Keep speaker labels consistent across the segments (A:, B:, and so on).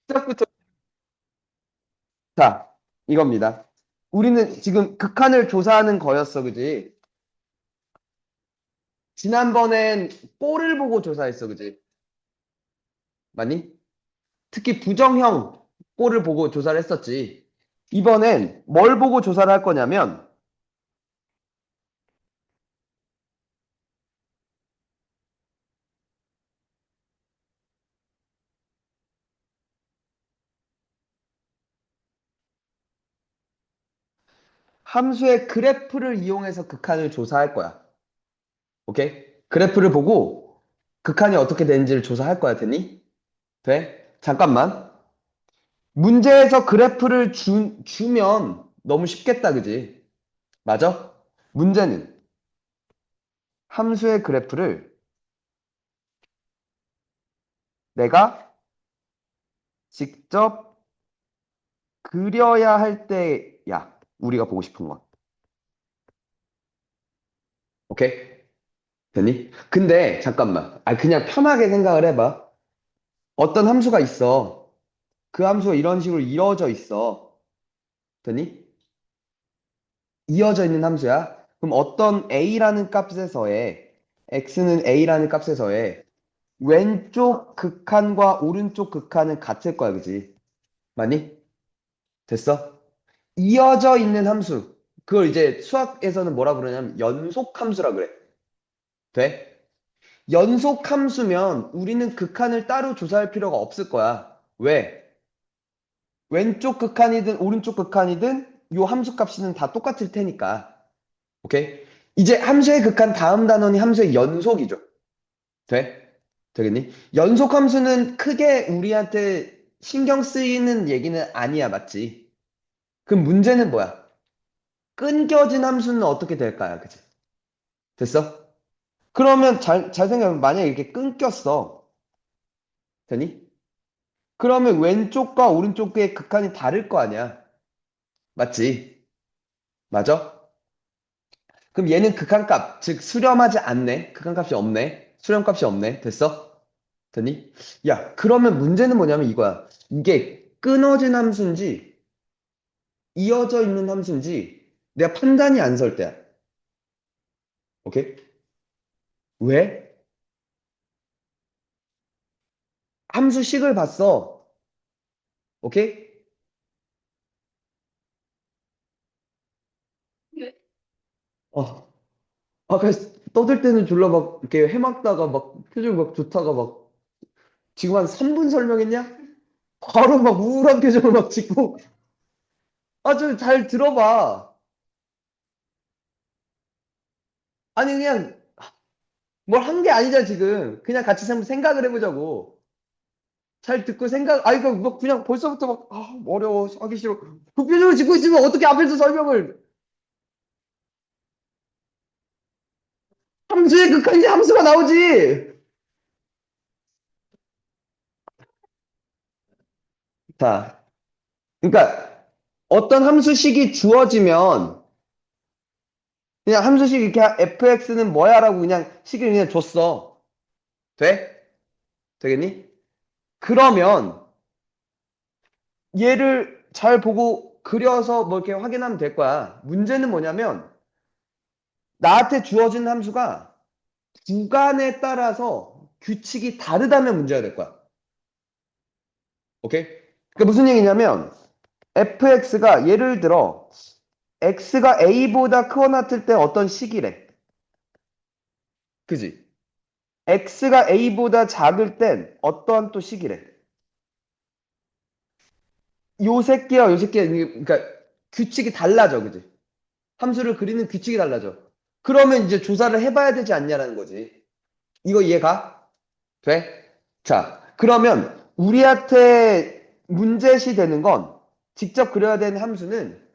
A: 시작부터. 자, 이겁니다. 우리는 지금 극한을 조사하는 거였어, 그지? 지난번엔 꼴을 보고 조사했어, 그지? 맞니? 특히 부정형 꼴을 보고 조사를 했었지. 이번엔 뭘 보고 조사를 할 거냐면, 함수의 그래프를 이용해서 극한을 조사할 거야. 오케이? 그래프를 보고 극한이 어떻게 되는지를 조사할 거야, 되니? 돼? 잠깐만. 문제에서 그래프를 주면 너무 쉽겠다, 그지? 맞아? 문제는 함수의 그래프를 내가 직접 그려야 할 때야. 우리가 보고 싶은 건. 오케이? 되니? 근데 잠깐만. 아, 그냥 편하게 생각을 해봐. 어떤 함수가 있어. 그 함수가 이런 식으로 이어져 있어. 되니? 이어져 있는 함수야. 그럼 어떤 a라는 값에서의 x는 a라는 값에서의 왼쪽 극한과 오른쪽 극한은 같을 거야, 그지? 맞니? 됐어? 이어져 있는 함수. 그걸 이제 수학에서는 뭐라 그러냐면 연속 함수라 그래. 돼? 연속 함수면 우리는 극한을 따로 조사할 필요가 없을 거야. 왜? 왼쪽 극한이든 오른쪽 극한이든 요 함수 값은 다 똑같을 테니까. 오케이? 이제 함수의 극한 다음 단원이 함수의 연속이죠. 돼? 되겠니? 연속 함수는 크게 우리한테 신경 쓰이는 얘기는 아니야, 맞지? 그럼 문제는 뭐야? 끊겨진 함수는 어떻게 될까요? 그치? 됐어? 그러면 잘 생각하면 만약에 이렇게 끊겼어. 되니? 그러면 왼쪽과 오른쪽의 극한이 다를 거 아니야. 맞지? 맞아? 그럼 얘는 극한값, 즉 수렴하지 않네. 극한값이 없네. 수렴값이 없네. 됐어? 되니? 야, 그러면 문제는 뭐냐면 이거야. 이게 끊어진 함수인지 이어져 있는 함수인지 내가 판단이 안 설 때야. 오케이? 왜? 함수식을 봤어. 오케이? 어. 아까 떠들 때는 졸라 막 이렇게 해막다가 막 표정 막 좋다가 막 지금 한 3분 설명했냐? 바로 막 우울한 표정을 막 짓고 아 좀 잘 들어봐. 아니 그냥 뭘 한 게 아니잖아 지금. 그냥 같이 한번 생각을 해보자고. 잘 듣고 생각 아 이거 막 그냥 벌써부터 막 어려워 하기 싫어. 그 표정을 짓고 있으면 어떻게 앞에서 설명을 함수의 극한이지 함수가 나오지. 자, 그러니까 어떤 함수식이 주어지면 그냥 함수식 이렇게 fx는 뭐야라고 그냥 식을 그냥 줬어. 돼? 되겠니? 그러면 얘를 잘 보고 그려서 뭐 이렇게 확인하면 될 거야. 문제는 뭐냐면 나한테 주어진 함수가 구간에 따라서 규칙이 다르다면 문제가 될 거야. 오케이? 그러니까 무슨 얘기냐면 fx가 예를 들어 x가 a보다 크거나 같을 때 어떤 식이래. 그지? x가 a보다 작을 땐 어떠한 또 식이래. 요 새끼와 요 새끼가 그러니까 규칙이 달라져, 그지? 함수를 그리는 규칙이 달라져. 그러면 이제 조사를 해봐야 되지 않냐라는 거지. 이거 이해가? 돼? 자, 그러면 우리한테 문제시 되는 건 직접 그려야 되는 함수는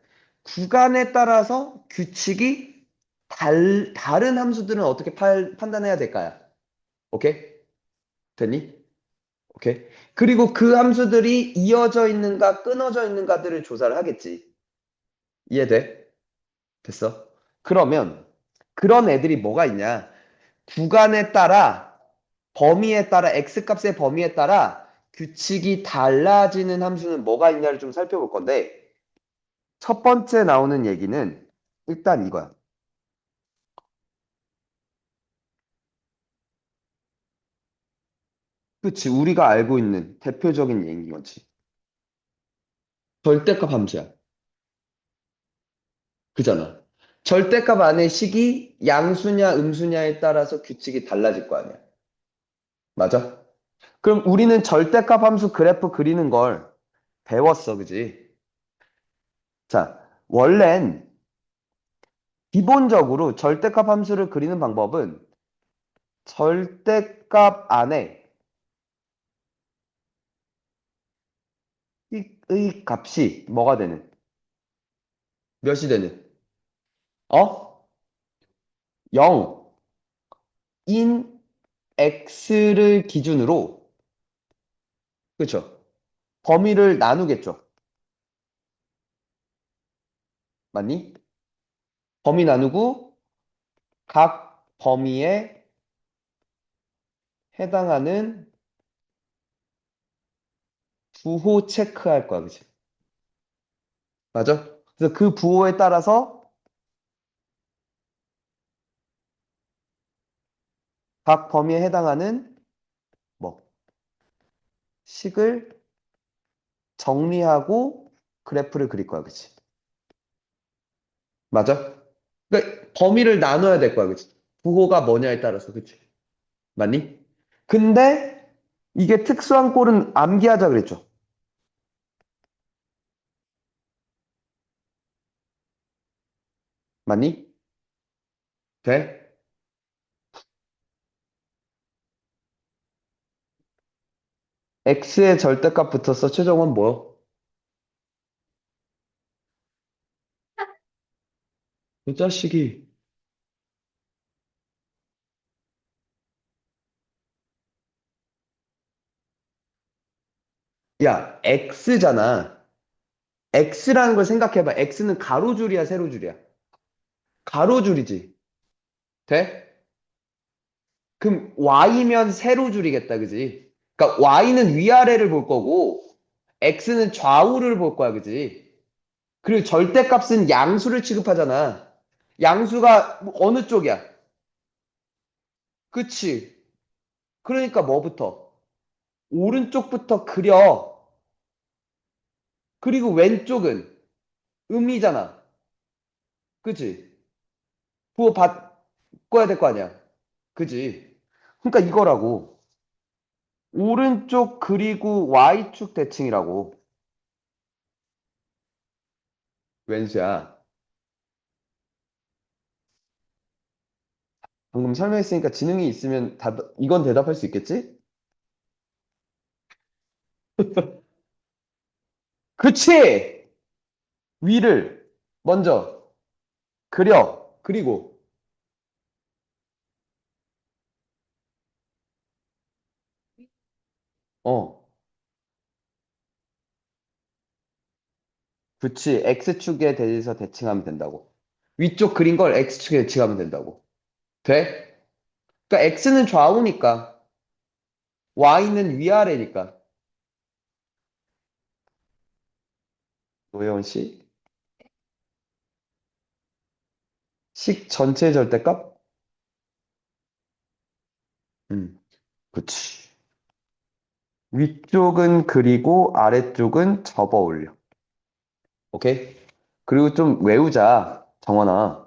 A: 구간에 따라서 규칙이 다른 함수들은 어떻게 판단해야 될까요? 오케이? 됐니? 오케이? 그리고 그 함수들이 이어져 있는가 끊어져 있는가들을 조사를 하겠지. 이해돼? 됐어? 그러면 그런 애들이 뭐가 있냐? 구간에 따라 범위에 따라 x 값의 범위에 따라 규칙이 달라지는 함수는 뭐가 있냐를 좀 살펴볼 건데, 첫 번째 나오는 얘기는 일단 이거야. 그치, 우리가 알고 있는 대표적인 얘기인 거지. 절대값 함수야. 그잖아. 절대값 안의 식이 양수냐 음수냐에 따라서 규칙이 달라질 거 아니야. 맞아? 그럼 우리는 절대값 함수 그래프 그리는 걸 배웠어, 그지? 자, 원래는 기본적으로 절대값 함수를 그리는 방법은 절대값 안에 의 값이 뭐가 되는? 몇이 되는? 어? 0인 x를 기준으로, 그쵸? 범위를 나누겠죠. 맞니? 범위 나누고 각 범위에 해당하는 부호 체크할 거야, 그치? 맞아? 그래서 그 부호에 따라서 각 범위에 해당하는 뭐 식을 정리하고 그래프를 그릴 거야, 그치? 맞아? 그러니까 범위를 나눠야 될 거야, 그치? 부호가 뭐냐에 따라서, 그치? 맞니? 근데 이게 특수한 꼴은 암기하자 그랬죠? 맞니? 돼? x의 절대값 붙었어. 최종은 뭐? 이 자식이. 야, x잖아. x라는 걸 생각해봐. x는 가로줄이야, 세로줄이야? 가로줄이지. 돼? 그럼 y면 세로줄이겠다, 그지? 그러니까 y는 위아래를 볼 거고 x는 좌우를 볼 거야, 그지? 그리고 절대값은 양수를 취급하잖아. 양수가 어느 쪽이야? 그치? 그러니까 뭐부터? 오른쪽부터 그려. 그리고 왼쪽은 음이잖아. 그치? 부호 바꿔야 될 거 아니야. 그지? 그러니까 이거라고. 오른쪽 그리고 Y축 대칭이라고. 왼수야. 방금 설명했으니까 지능이 있으면 이건 대답할 수 있겠지? 그치! 위를 먼저 그려. 그리고, 어, 그치. X축에 대해서 대칭하면 된다고. 위쪽 그린 걸 X축에 대칭하면 된다고. 돼? 그러니까 X는 좌우니까, Y는 위아래니까. 노혜원 씨? 식 전체 절대값? 그치. 위쪽은 그리고 아래쪽은 접어 올려. 오케이? 그리고 좀 외우자, 정원아.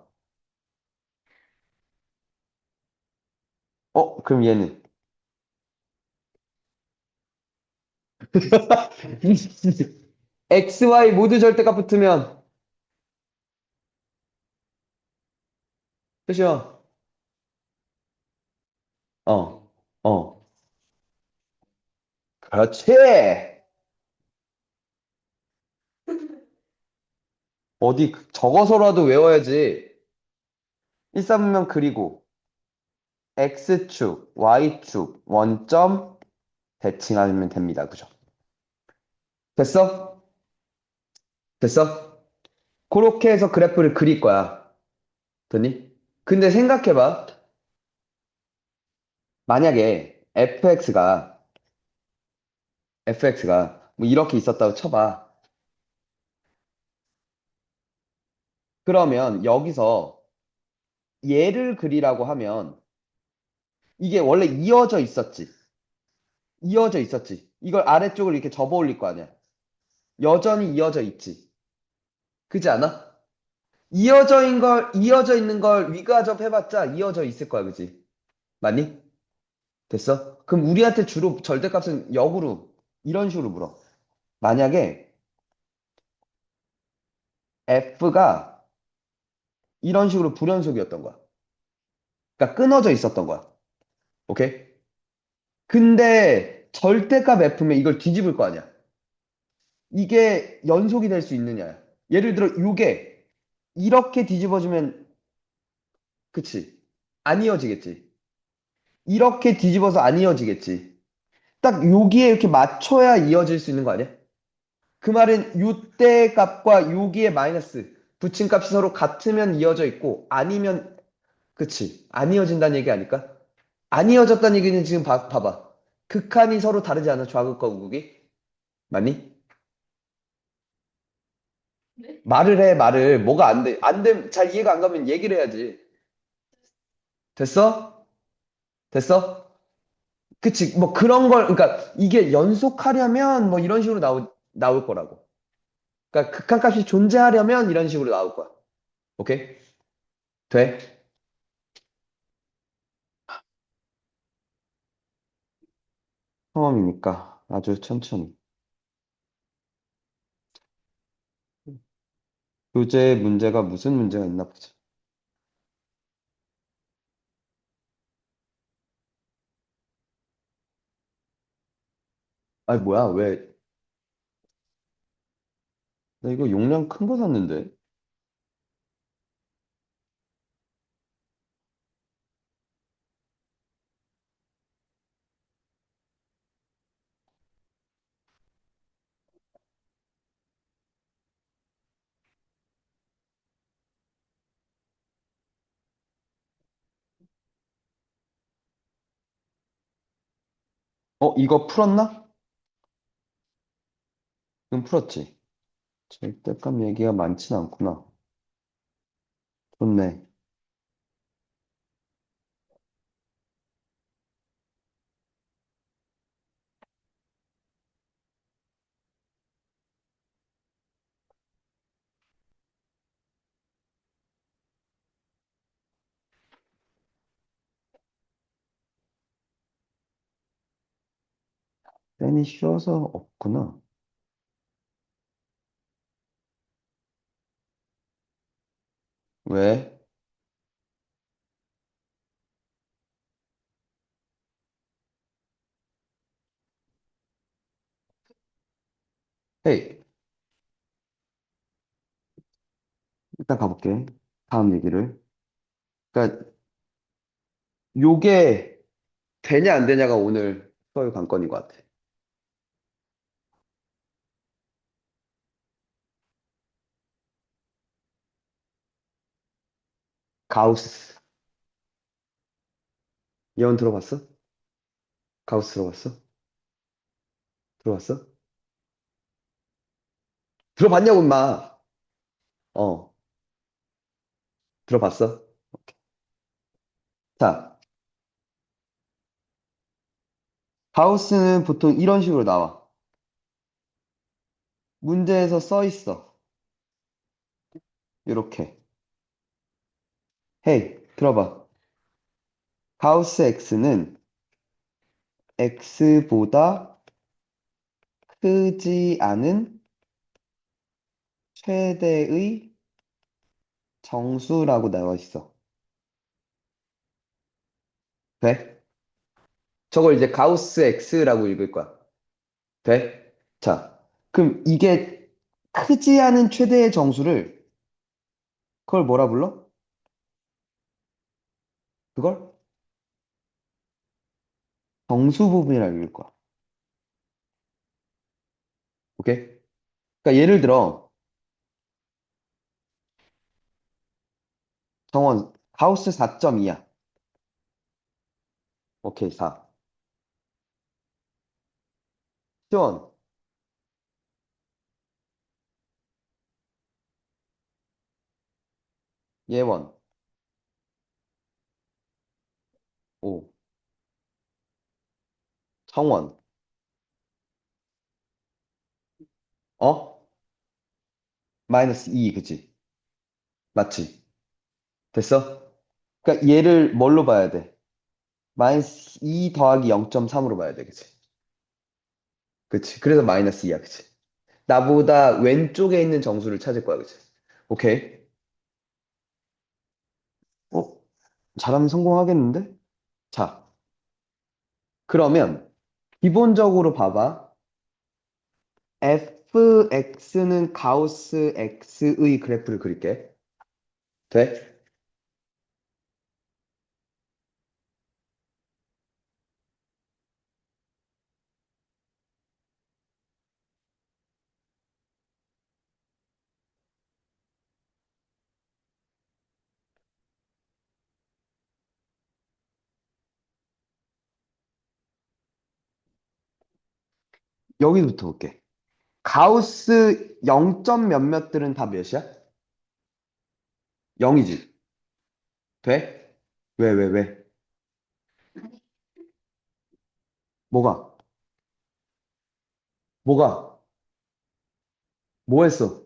A: 그럼 얘는? X, Y 모두 절대값 붙으면 끝이야. 어, 어. 그렇지. 어디 적어서라도 외워야지. 일사분면 그리고 X축, Y축, 원점 대칭하면 됩니다. 그죠? 됐어? 됐어? 그렇게 해서 그래프를 그릴 거야. 됐니? 근데 생각해봐. 만약에 fx가 fx가 뭐 이렇게 있었다고 쳐봐. 그러면 여기서 얘를 그리라고 하면 이게 원래 이어져 있었지. 이어져 있었지. 이걸 아래쪽으로 이렇게 접어 올릴 거 아니야. 여전히 이어져 있지. 그지 않아? 이어져 있는 걸 위가접 해봤자 이어져 있을 거야. 그지? 맞니? 됐어? 그럼 우리한테 주로 절대값은 역으로 이런 식으로 물어. 만약에 f가 이런 식으로 불연속이었던 거야. 그러니까 끊어져 있었던 거야. 오케이? 근데 절대값 f면 이걸 뒤집을 거 아니야. 이게 연속이 될 수 있느냐. 예를 들어 요게 이렇게 뒤집어주면 그치? 안 이어지겠지. 이렇게 뒤집어서 안 이어지겠지. 딱 여기에 이렇게 맞춰야 이어질 수 있는 거 아니야? 그 말은 요때 값과 여기에 마이너스 붙인 값이 서로 같으면 이어져 있고 아니면 그치? 안 이어진다는 얘기 아닐까? 안 이어졌다는 얘기는 지금 봐봐. 극한이 서로 다르지 않아? 좌극과 우극이? 맞니? 말을 해, 말을. 뭐가 안 돼? 안 돼. 잘 이해가 안 가면 얘기를 해야지. 됐어? 됐어? 그치. 뭐 그런 걸, 그러니까 이게 연속하려면 뭐 이런 식으로 나올 거라고. 그러니까 극한값이 존재하려면 이런 식으로 나올 거야. 오케이? 돼? 처음이니까 아주 천천히. 교재 문제가 무슨 문제가 있나 보자. 아니, 뭐야, 왜? 나 이거 용량 큰 거 샀는데. 이거 풀었나? 응, 풀었지. 절대값 얘기가 많진 않구나. 좋네. 쌤이 쉬워서 없구나. 왜? 헤이, 일단 가볼게. 다음 얘기를. 그러니까 요게 되냐 안 되냐가 오늘 수업 관건인 것 같아. 가우스. 예언 들어봤어? 가우스 들어봤어? 들어봤어? 들어봤냐고, 임마. 어, 들어봤어? 자, 가우스는 보통 이런 식으로 나와. 문제에서 써 있어. 이렇게. 헤이, 들어봐. 가우스 X는 X보다 크지 않은 최대의 정수라고 나와 있어. 돼? 저걸 이제 가우스 X라고 읽을 거야. 돼? 자, 그럼 이게 크지 않은 최대의 정수를 그걸 뭐라 불러? 그걸 정수 부분이라고 읽을 거야. 오케이? 그러니까 예를 들어 정원 가우스 4.2야. 오케이, 4. 시원, 예원, 오, 정원, 어? 마이너스 2, 그치? 맞지? 됐어? 그러니까 얘를 뭘로 봐야 돼? 마이너스 2 더하기 0.3으로 봐야 돼, 그치? 그치? 그래서 마이너스 2야, 그치? 나보다 왼쪽에 있는 정수를 찾을 거야, 그치? 오케이. 어? 잘하면 성공하겠는데? 자, 그러면 기본적으로 봐봐. fx는 가우스 x의 그래프를 그릴게. 돼? 여기부터 볼게. 가우스 0점 몇몇들은 다 몇이야? 0이지. 돼? 왜, 왜, 왜? 뭐가? 뭐가? 뭐 했어?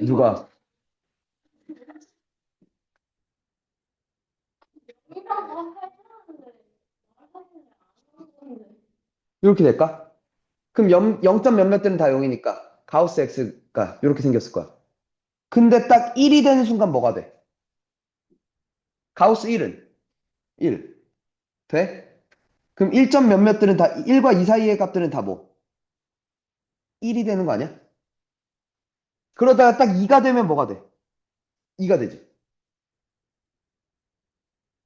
A: 누가? 이렇게 될까? 그럼 0점 몇몇들은 다 0이니까 가우스 x가 이렇게 생겼을 거야. 근데 딱 1이 되는 순간 뭐가 돼? 가우스 1은 1. 돼? 그럼 1점 몇몇들은 다 1과 2 사이의 값들은 다 뭐? 1이 되는 거 아니야? 그러다가 딱 2가 되면 뭐가 돼? 2가 되지.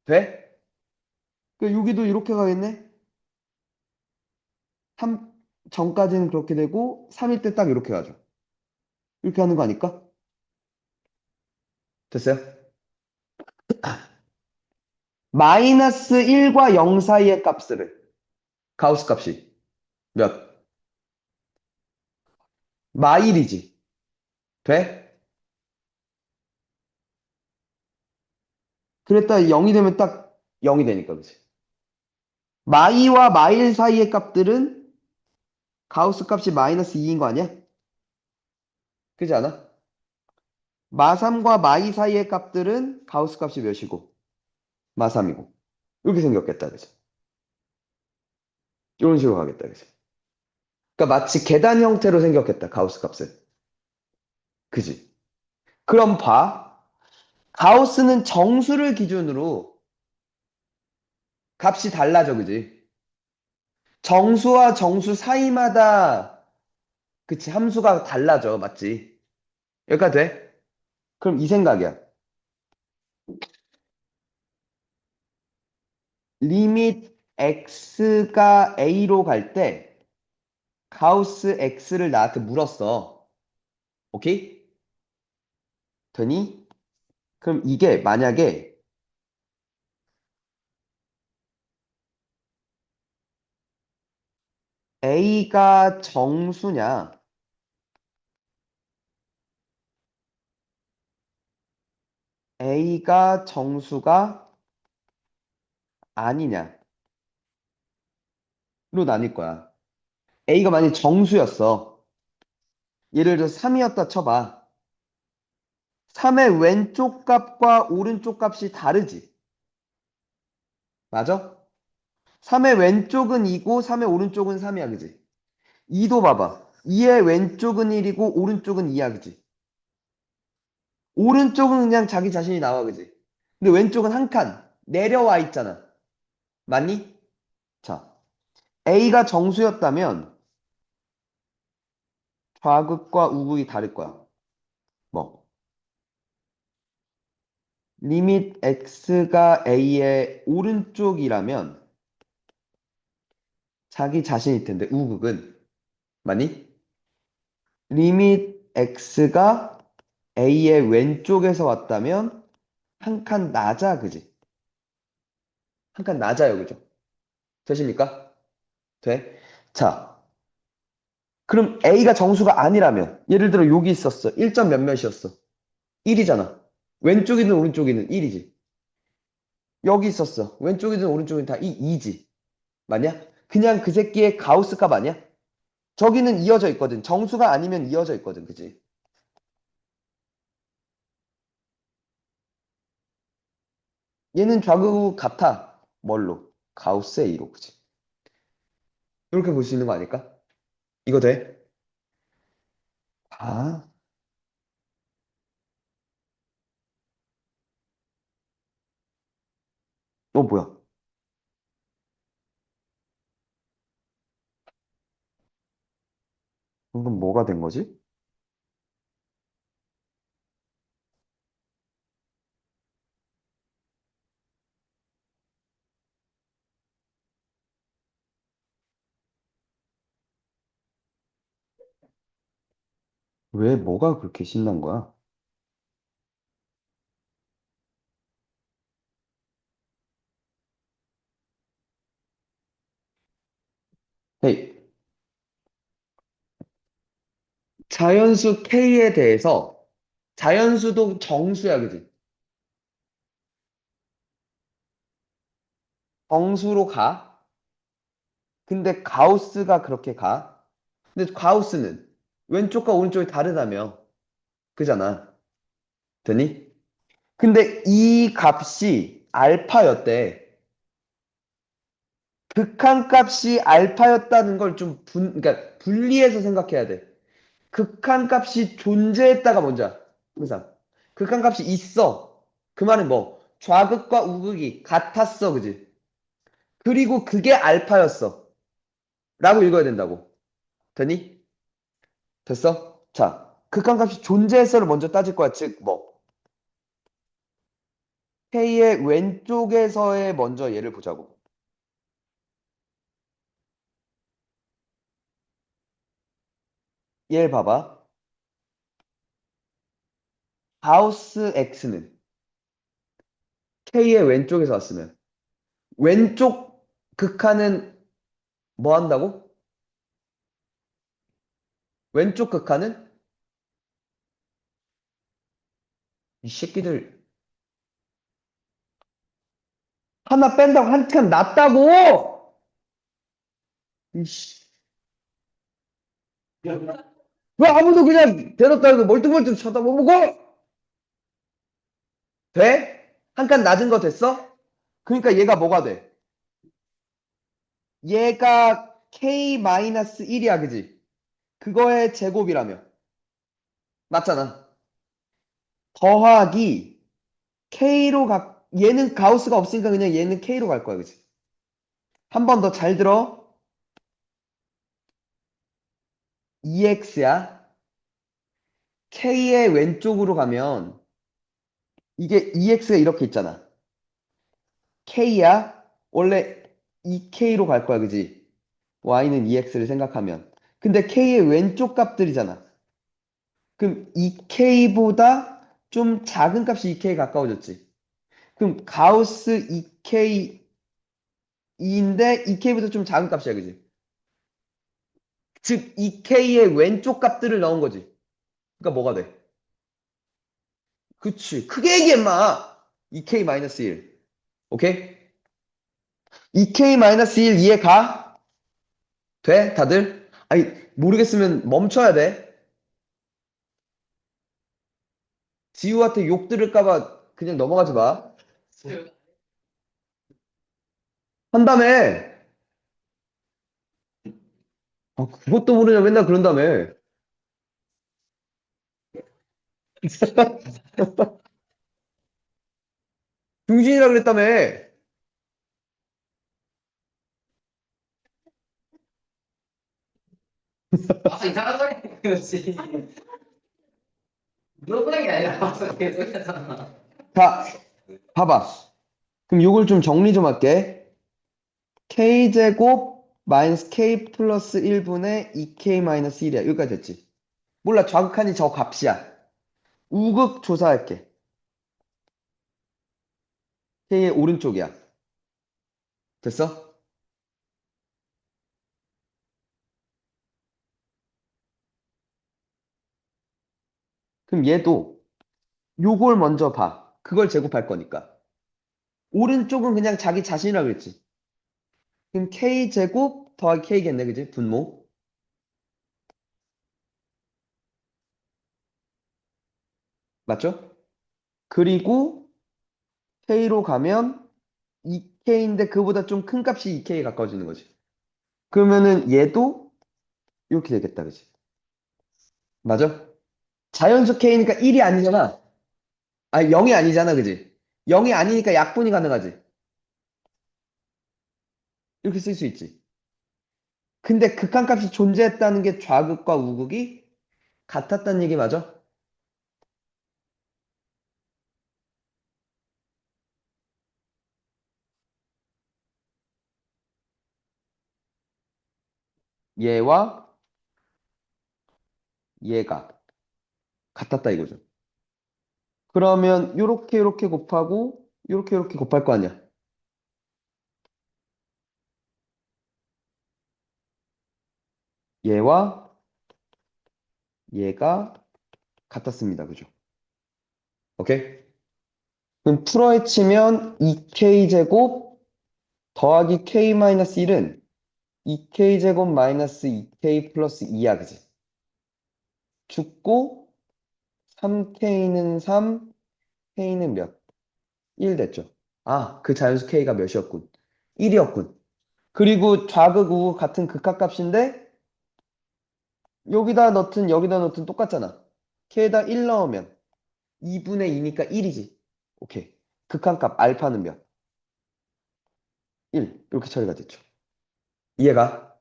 A: 돼? 그 여기도 이렇게 가겠네? 3 전까지는 그렇게 되고 3일 때 딱 이렇게 가죠. 이렇게 하는 거 아닐까? 됐어요? 마이너스 1과 0 사이의 값들을 가우스 값이 몇? 마일이지. 돼? 그랬다 0이 되면 딱 0이 되니까 그치? 마이와 마일 사이의 값들은 가우스 값이 마이너스 2인 거 아니야? 그지 않아? 마3과 마이 사이의 값들은 가우스 값이 몇이고 마3이고 이렇게 생겼겠다 그치? 이런 식으로 가겠다 그치? 그러니까 마치 계단 형태로 생겼겠다 가우스 값을. 그지? 그럼 봐. 가우스는 정수를 기준으로 값이 달라져 그지? 정수와 정수 사이마다 그치 함수가 달라져 맞지? 여기까지 돼? 그럼 이 생각이야. 리밋 x가 a로 갈 때 가우스 x를 나한테 물었어. 오케이? 되니? 그럼 이게 만약에 a가 정수냐, a가 정수가 아니냐로 나뉠 거야. a가 만약 정수였어. 예를 들어 3이었다 쳐봐. 3의 왼쪽 값과 오른쪽 값이 다르지. 맞아? 3의 왼쪽은 2고 3의 오른쪽은 3이야, 그지? 2도 봐봐. 2의 왼쪽은 1이고 오른쪽은 2야, 그지? 오른쪽은 그냥 자기 자신이 나와, 그지? 근데 왼쪽은 한 칸 내려와 있잖아. 맞니? 자, A가 정수였다면 좌극과 우극이 다를 거야. 뭐, 리밋 X가 A의 오른쪽이라면 자기 자신일 텐데, 우극은. 맞니? 리밋 X가 A의 왼쪽에서 왔다면 한 칸 낮아, 그지? 한 칸 낮아요, 그죠? 되십니까? 돼? 자, 그럼 A가 정수가 아니라면, 예를 들어 여기 있었어. 1점 몇몇이었어. 1이잖아. 왼쪽이든 오른쪽이든 1이지. 여기 있었어. 왼쪽이든 오른쪽이든 다 2지. 맞냐? 그냥 그 새끼의 가우스 값 아니야? 저기는 이어져 있거든. 정수가 아니면 이어져 있거든. 그지? 얘는 좌우 같아. 뭘로? 가우스 A로. 그지? 이렇게 볼 수 있는 거 아닐까? 이거 돼? 아, 뭐야? 방금 뭐가 된 거지? 왜 뭐가 그렇게 신난 거야? 헤이, 자연수 K에 대해서 자연수도 정수야, 그지? 정수로 가. 근데 가우스가 그렇게 가. 근데 가우스는 왼쪽과 오른쪽이 다르다며. 그잖아. 되니? 근데 이 값이 알파였대. 극한값이 알파였다는 걸 좀 그러니까 분리해서 생각해야 돼. 극한값이 존재했다가 뭔지 알아? 항상. 극한값이 있어. 그 말은 뭐? 좌극과 우극이 같았어, 그지? 그리고 그게 알파였어. 라고 읽어야 된다고. 되니? 됐어? 자, 극한값이 존재했어를 먼저 따질 거야. 즉, 뭐? K의 왼쪽에서의 먼저 예를 보자고. 얘를 봐봐. 하우스 X는 K의 왼쪽에서 왔으면 왼쪽 극한은 뭐 한다고? 왼쪽 극한은 이 새끼들 하나 뺀다고 한 칸 낫다고! 이씨. 왜 아무도 그냥 대답도 안 해도 멀뚱멀뚱 쳐다보고 돼? 한 칸 낮은 거 됐어? 그러니까 얘가 뭐가 돼? 얘가 K-1이야, 그지? 그거의 제곱이라며. 맞잖아. 더하기 얘는 가우스가 없으니까 그냥 얘는 K로 갈 거야, 그지? 한 번 더 잘 들어. EX야. K의 왼쪽으로 가면 이게 EX가 이렇게 있잖아. K야. 원래 2K로 갈 거야, 그지? Y는 EX를 생각하면. 근데 K의 왼쪽 값들이잖아. 그럼 2K보다 좀 작은 값이 2K 가까워졌지. 그럼 가우스 2K인데 2K보다 좀 작은 값이야, 그지? 즉 2K의 왼쪽 값들을 넣은 거지. 그러니까 뭐가 돼? 그치. 크게 얘기해, 마. 2K-1. 오케이? 2K-1 이해 가? 돼? 다들? 아니, 모르겠으면 멈춰야 돼. 지우한테 욕 들을까 봐 그냥 넘어가지 마. 한다며. 아, 그것도 모르냐 맨날 그런다며. 중진이라 그랬다며.
B: 아, 이상한 소리 하는 거지. 물어보는 게 아니라 와서 계속 하잖아.
A: 자, 봐봐. 그럼 요걸 좀 정리 좀 할게. K제곱 마이너스 K 플러스 1분의 2K 마이너스 1이야. 여기까지 됐지? 몰라. 좌극한이 저 값이야. 우극 조사할게. K의 오른쪽이야. 됐어? 그럼 얘도 요걸 먼저 봐. 그걸 제곱할 거니까. 오른쪽은 그냥 자기 자신이라 그랬지. 그럼 K제곱 더하기 K겠네, 그지? 분모. 맞죠? 그리고 K로 가면 2K인데 그보다 좀 큰 값이 2K에 가까워지는 거지. 그러면은 얘도 이렇게 되겠다, 그지? 맞아? 자연수 K니까 1이 아니잖아. 아니, 0이 아니잖아, 그지? 0이 아니니까 약분이 가능하지. 이렇게 쓸 수 있지. 근데 극한값이 존재했다는 게 좌극과 우극이 같았다는 얘기 맞아? 얘와 얘가 같았다 이거죠. 그러면 요렇게 곱하고 요렇게 곱할 거 아니야. 얘와 얘가 같았습니다. 그죠? 오케이? 그럼 풀어헤 치면 2K제곱 더하기 K-1은 2K제곱 마이너스 2K 플러스 2야, 그지? 죽고 3K는 3, K는 몇? 1 됐죠. 아, 그 자연수 K가 몇이었군? 1이었군. 그리고 좌극, 우극 같은 극한값인데 여기다 넣든 똑같잖아. K에다 1 넣으면 2분의 2니까 1이지. 오케이. 극한값 알파는 몇? 1. 이렇게 처리가 됐죠. 이해가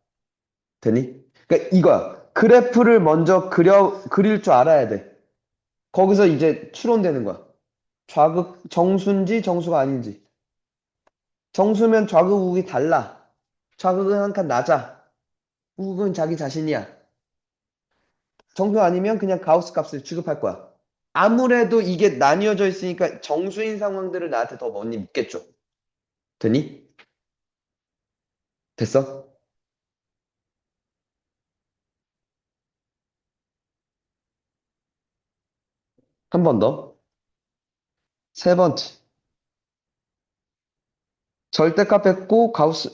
A: 되니? 그러니까 이거야. 그래프를 먼저 그릴 줄 알아야 돼. 거기서 이제 추론되는 거야. 좌극 정수인지 정수가 아닌지. 정수면 좌극 우극이 달라. 좌극은 한 칸 낮아. 우극은 자기 자신이야. 정수 아니면 그냥 가우스 값을 취급할 거야. 아무래도 이게 나뉘어져 있으니까 정수인 상황들을 나한테 더 많이 묻겠죠. 되니? 됐어? 한 번 더. 세 번째. 절대값 뺐고 가우스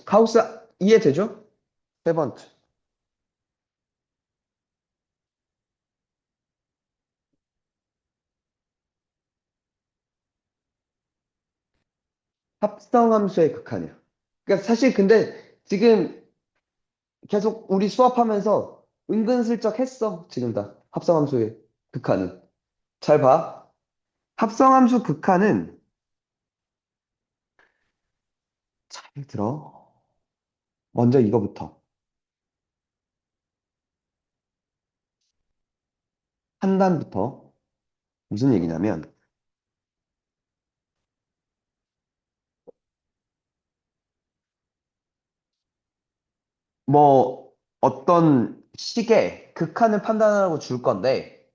A: 이해되죠? 세 번째. 합성함수의 극한이야. 그러니까 사실 근데 지금 계속 우리 수업하면서 은근슬쩍 했어. 지금 다. 합성함수의 극한은. 잘 봐. 합성함수 극한은 잘 들어. 먼저 이거부터. 판단부터. 무슨 얘기냐면 뭐 어떤 식의 극한을 판단하라고 줄 건데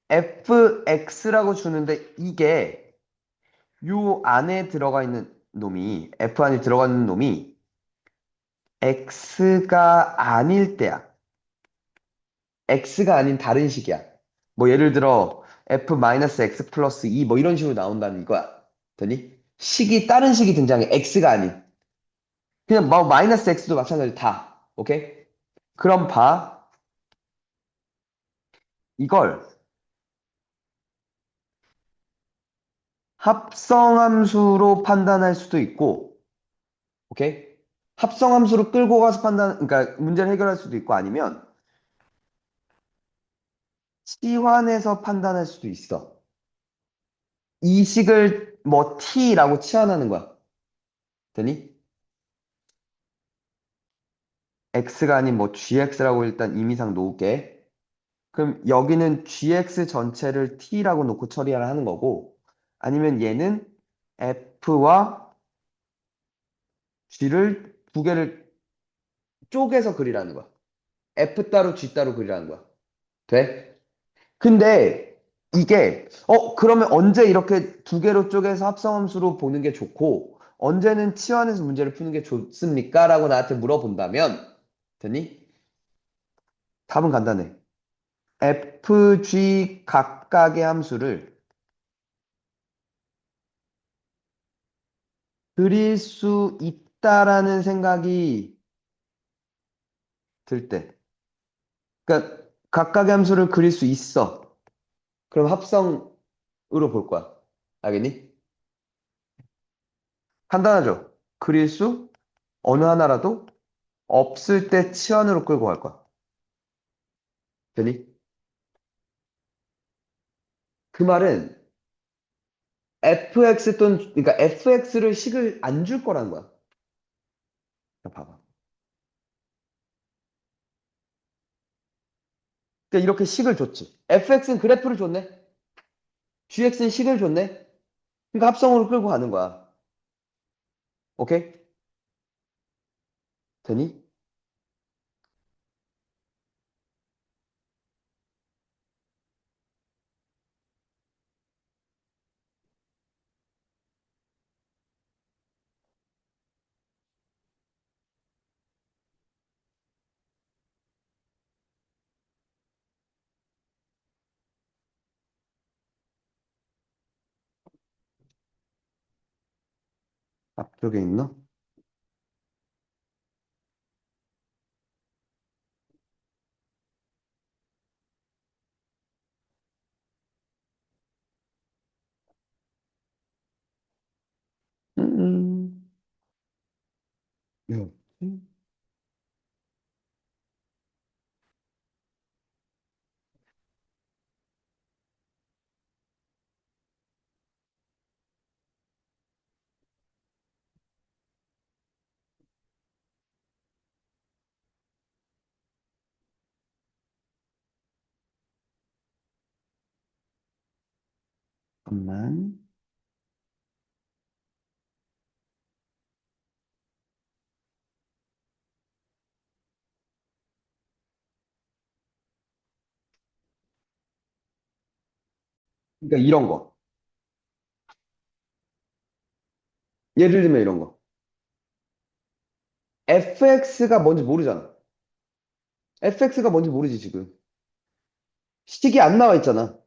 A: fx라고 주는데 이게 요 안에 들어가 있는 놈이 f 안에 들어가 있는 놈이 x가 아닐 때야. x가 아닌 다른 식이야. 뭐 예를 들어 f-x 플러스 2 뭐 이런 식으로 나온다는 이거야. 되니? 식이 다른 식이 등장해. x가 아닌. 그냥 뭐 마이너스 x도 마찬가지로 다. 오케이? 그럼 봐. 이걸 합성함수로 판단할 수도 있고, 오케이? 합성함수로 끌고 가서 그러니까 문제를 해결할 수도 있고 아니면 치환해서 판단할 수도 있어. 이 식을 뭐 t라고 치환하는 거야. 되니? x가 아닌 뭐 gx라고 일단 임의상 놓을게. 그럼 여기는 gx 전체를 t라고 놓고 처리를 하는 거고, 아니면 얘는 f와 g를 두 개를 쪼개서 그리라는 거야. f 따로 g 따로 그리라는 거야. 돼? 근데 이게 그러면 언제 이렇게 두 개로 쪼개서 합성함수로 보는 게 좋고 언제는 치환해서 문제를 푸는 게 좋습니까? 라고 나한테 물어본다면 되니? 답은 간단해. FG 각각의 함수를 그릴 수 있다라는 생각이 들 때. 그러니까 각각의 함수를 그릴 수 있어. 그럼 합성으로 볼 거야. 알겠니? 간단하죠? 그릴 수 어느 하나라도 없을 때 치환으로 끌고 갈 거야. 되니? 그 말은 fx 또는 그러니까 fx를 식을 안 줄 거라는 거야. 자, 봐봐. 그러니까 이렇게 식을 줬지. fx는 그래프를 줬네. gx는 식을 줬네. 그러니까 합성으로 끌고 가는 거야. 오케이? 되니? 앞쪽에 있나? 음, 음. 잠깐만. 그러니까 이런 거. 예를 들면 이런 거. fx가 뭔지 모르잖아. fx가 뭔지 모르지, 지금. 식이 안 나와 있잖아.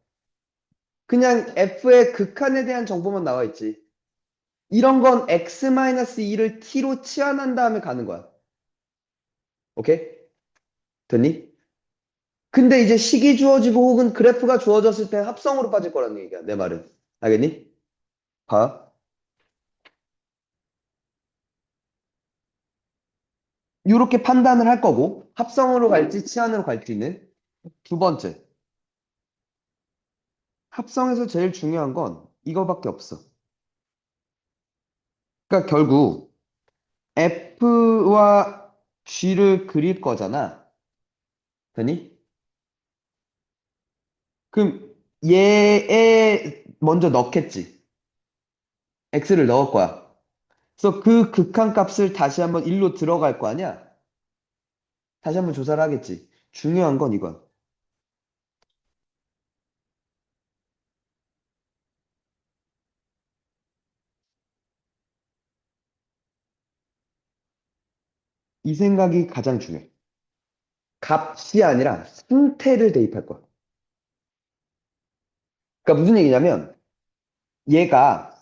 A: 그냥 f의 극한에 대한 정보만 나와 있지. 이런 건 x-2를 t로 치환한 다음에 가는 거야. 오케이? 됐니? 근데 이제 식이 주어지고 혹은 그래프가 주어졌을 때 합성으로 빠질 거라는 얘기야, 내 말은. 알겠니? 봐. 이렇게 판단을 할 거고, 합성으로 갈지 치환으로 갈지는 두 번째. 합성에서 제일 중요한 건 이거밖에 없어. 그러니까 결국 F와 G를 그릴 거잖아. 되니? 그럼 얘에 먼저 넣겠지. X를 넣을 거야. 그래서 그 극한값을 다시 한번 일로 들어갈 거 아니야? 다시 한번 조사를 하겠지. 중요한 건 이건. 이 생각이 가장 중요해. 값이 아니라 상태를 대입할 거야. 그러니까 무슨 얘기냐면 얘가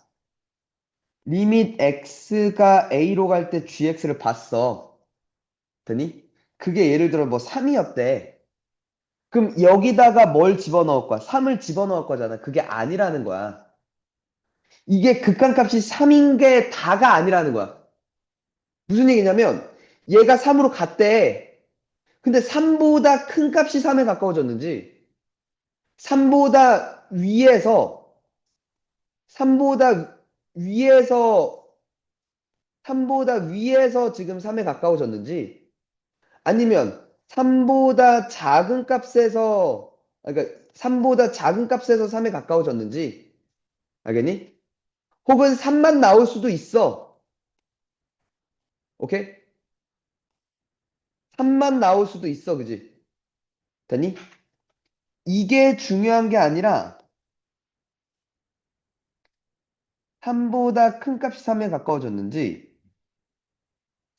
A: 리밋 x가 a로 갈 때 gx를 봤어. 되니? 그게 예를 들어 뭐 3이었대. 그럼 여기다가 뭘 집어넣을 거야? 3을 집어넣을 거잖아. 그게 아니라는 거야. 이게 극한값이 3인 게 다가 아니라는 거야. 무슨 얘기냐면 얘가 3으로 갔대. 근데 3보다 큰 값이 3에 가까워졌는지 3보다 위에서 3보다 위에서 3보다 위에서 지금 3에 가까워졌는지 아니면 3보다 작은 값에서 그러니까 3보다 작은 값에서 3에 가까워졌는지 알겠니? 혹은 3만 나올 수도 있어. 오케이? 3만 나올 수도 있어. 그지? 됐니? 이게 중요한 게 아니라 3보다 큰 값이 3에 가까워졌는지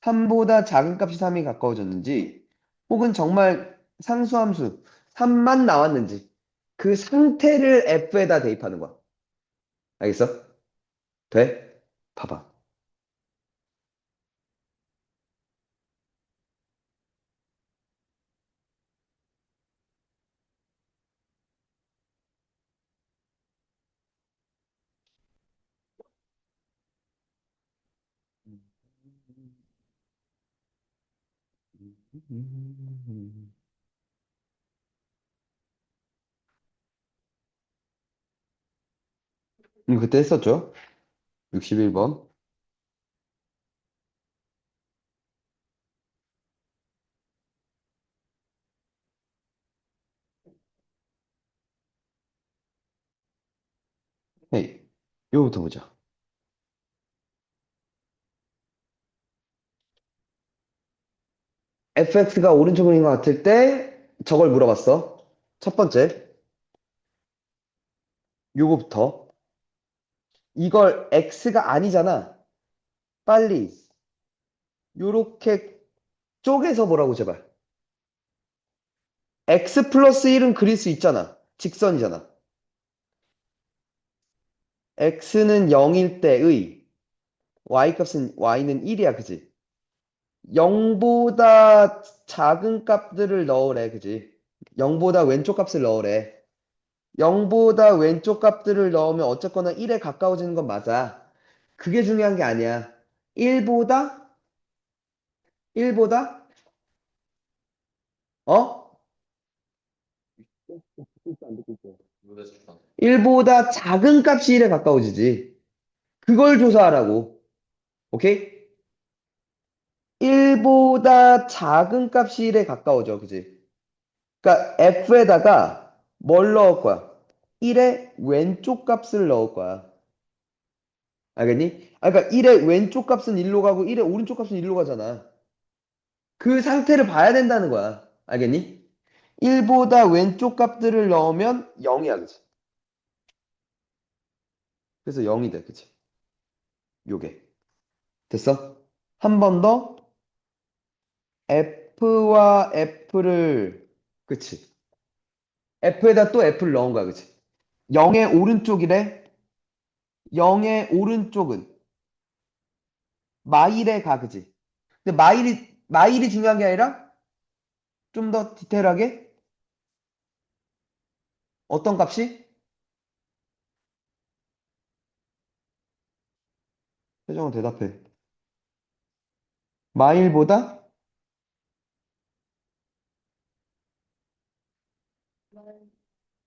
A: 3보다 작은 값이 3에 가까워졌는지 혹은 정말 상수함수 3만 나왔는지 그 상태를 F에다 대입하는 거야. 알겠어? 돼? 봐봐. 그때 했었죠? 61번. 헤이, 요거부터 보자. fx가 오른쪽인 것 같을 때 저걸 물어봤어. 첫 번째, 요거부터. 이걸 x가 아니잖아. 빨리 요렇게 쪼개서 보라고 제발. x 플러스 1은 그릴 수 있잖아. 직선이잖아. x는 0일 때의 y 값은 y는 1이야, 그지? 0보다 작은 값들을 넣으래, 그지? 0보다 왼쪽 값을 넣으래. 0보다 왼쪽 값들을 넣으면 어쨌거나 1에 가까워지는 건 맞아. 그게 중요한 게 아니야. 1보다 1보다 어? 1보다 작은 값이 1에 가까워지지. 그걸 조사하라고. 오케이? 1보다 작은 값이 1에 가까워져. 그지? 그러니까 f에다가 뭘 넣을 거야? 1의 왼쪽 값을 넣을 거야. 알겠니? 그러니까 1의 왼쪽 값은 1로 가고 1의 오른쪽 값은 1로 가잖아. 그 상태를 봐야 된다는 거야. 알겠니? 1보다 왼쪽 값들을 넣으면 0이야. 그치? 그래서 0이 돼. 그치? 요게. 됐어? 한 번 더 F와 F를 그치? F에다 또 F를 넣은 거야. 그치? 0의 오른쪽이래. 0의 오른쪽은 마일에 가. 그치? 근데 마일이 중요한 게 아니라 좀 더 디테일하게 어떤 값이? 최종은 대답해. 마일보다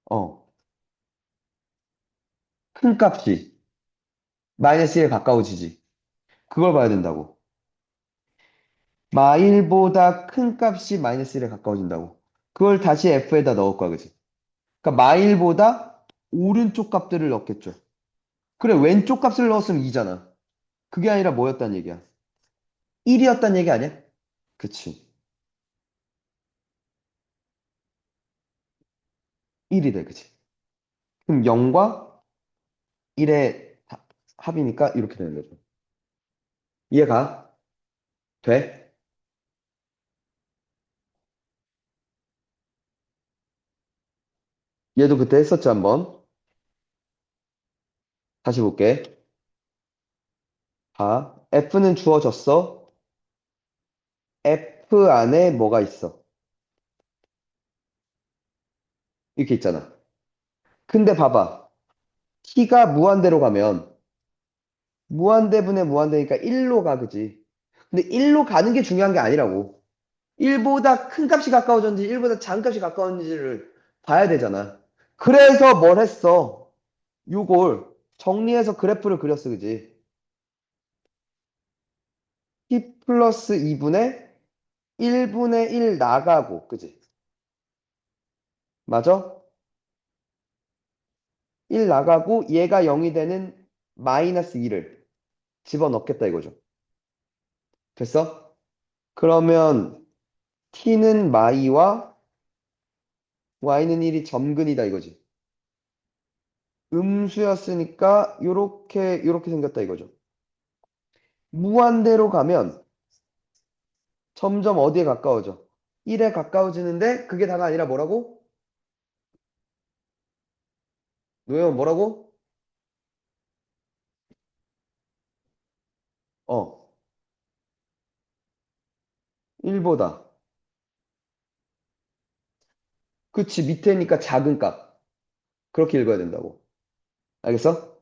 A: 어, 큰 값이 마이너스 1에 가까워지지. 그걸 봐야 된다고. 마일보다 큰 값이 마이너스 1에 가까워진다고. 그걸 다시 F에다 넣을 거야, 그지? 그러니까 마일보다 오른쪽 값들을 넣겠죠. 그래, 왼쪽 값을 넣었으면 2잖아. 그게 아니라 뭐였단 얘기야? 1이었단 얘기 아니야? 그치. 1이 돼, 그치? 그럼 0과 1의 합이니까 이렇게 되는 거죠. 이해가? 돼? 얘도 그때 했었지, 한번. 다시 볼게. 봐. F는 주어졌어. F 안에 뭐가 있어? 이렇게 있잖아. 근데 봐봐. t가 무한대로 가면 무한대분의 무한대니까 1로 가, 그지? 근데 1로 가는 게 중요한 게 아니라고. 1보다 큰 값이 가까워졌는지 1보다 작은 값이 가까웠는지를 봐야 되잖아. 그래서 뭘 했어? 요걸 정리해서 그래프를 그렸어, 그지? t 플러스 2분의 1분의 1 나가고, 그지? 맞아? 1 나가고 얘가 0이 되는 마이너스 2를 집어넣겠다 이거죠. 됐어? 그러면 t는 마이와 y는 1이 점근이다 이거지. 음수였으니까 요렇게 생겼다 이거죠. 무한대로 가면 점점 어디에 가까워져? 1에 가까워지는데 그게 다가 아니라 뭐라고? 노형 뭐라고? 1보다. 그치, 밑에니까 작은 값. 그렇게 읽어야 된다고. 알겠어?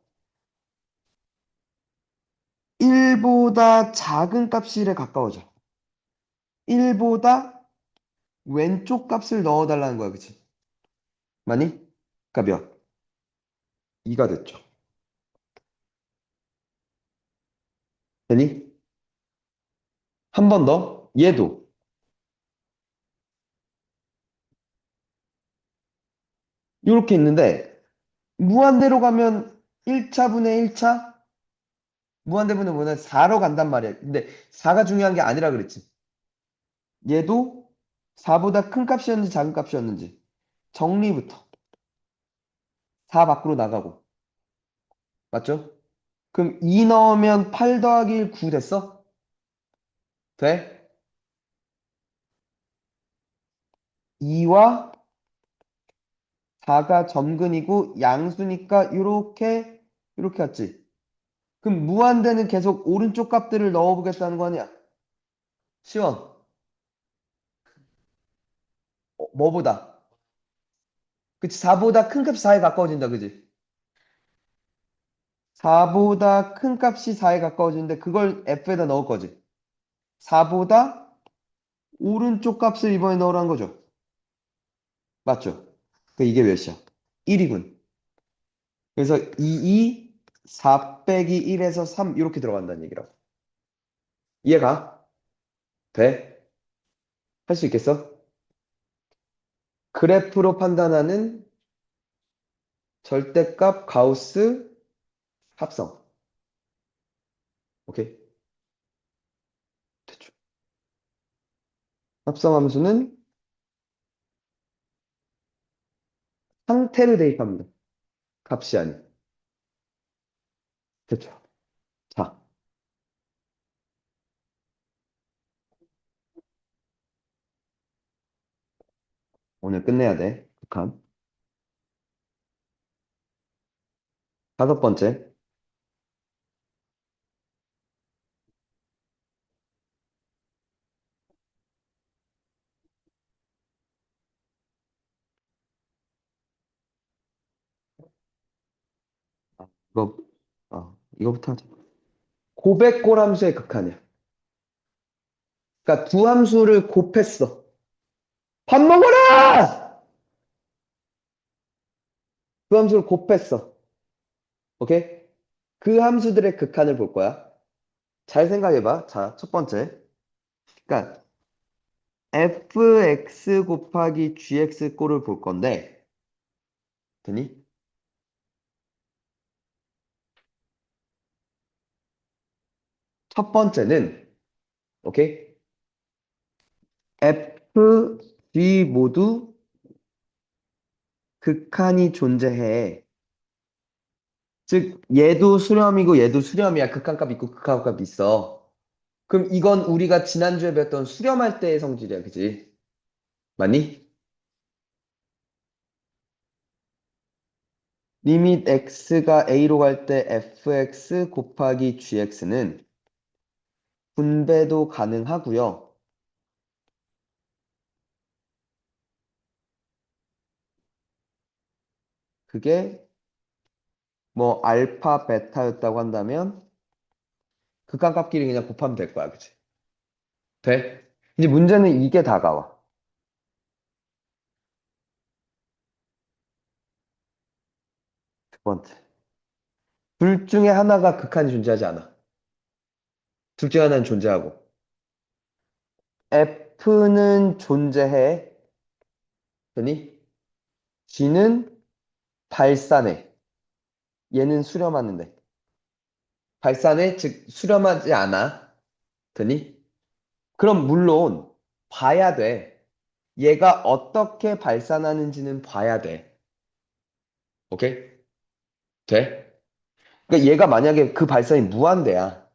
A: 1보다 작은 값이 1에 가까워져. 1보다 왼쪽 값을 넣어달라는 거야, 그치? 많이? 그러니까 몇? 2가 됐죠. 되니? 한 번 더. 얘도. 이렇게 있는데, 무한대로 가면 1차분의 1차? 무한대분은 뭐냐? 4로 간단 말이야. 근데 4가 중요한 게 아니라 그랬지. 얘도 4보다 큰 값이었는지 작은 값이었는지. 정리부터. 4 밖으로 나가고. 맞죠? 그럼 2 넣으면 8 더하기 1, 9 됐어? 돼? 2와 4가 점근이고 양수니까 이렇게 왔지. 그럼 무한대는 계속 오른쪽 값들을 넣어보겠다는 거 아니야? 시원. 뭐보다? 그치, 4보다 큰 값이 4에 가까워진다, 그지? 4보다 큰 값이 4에 가까워지는데 그걸 F에다 넣을 거지. 4보다 오른쪽 값을 이번에 넣으라는 거죠. 맞죠? 이게 몇이야? 1이군. 그래서 4 빼기 1에서 3 이렇게 들어간다는 얘기라고. 이해가? 돼? 할 수 있겠어? 그래프로 판단하는 절대값 가우스 합성. 오케이? 됐죠. 합성함수는 상태를 대입합니다. 값이 아닌. 됐죠. 자, 오늘 끝내야 돼. 극한. 다섯 번째. 아, 이거부터 하자. 고백골 함수의 극한이야. 그러니까 두 함수를 곱했어. 밥 먹어라! 두 함수를 곱했어. 오케이? 그 함수들의 극한을 볼 거야. 잘 생각해봐. 자, 첫 번째. 그러니까 fx 곱하기 gx 꼴을 볼 건데, 되니? 첫 번째는, 오케이? f, g 모두 극한이 존재해. 즉, 얘도 수렴이고 얘도 수렴이야. 극한값 있고 극한값 있어. 그럼 이건 우리가 지난주에 배웠던 수렴할 때의 성질이야. 그지? 맞니? 리밋 x가 a로 갈 때 fx 곱하기 gx는 분배도 가능하고요. 그게 뭐 알파, 베타였다고 한다면 극한값끼리 그냥 곱하면 될 거야. 그치? 돼? 이제 문제는 이게 다가와. 두 번째. 둘 중에 하나가 극한이 존재하지 않아. 둘 중에 하나는 존재하고. F는 존재해. 되니? G는 발산해. 얘는 수렴하는데. 발산해, 즉 수렴하지 않아. 되니? 그럼 물론 봐야 돼. 얘가 어떻게 발산하는지는 봐야 돼. 오케이? 돼? 그러니까 얘가 만약에 그 발산이 무한대야.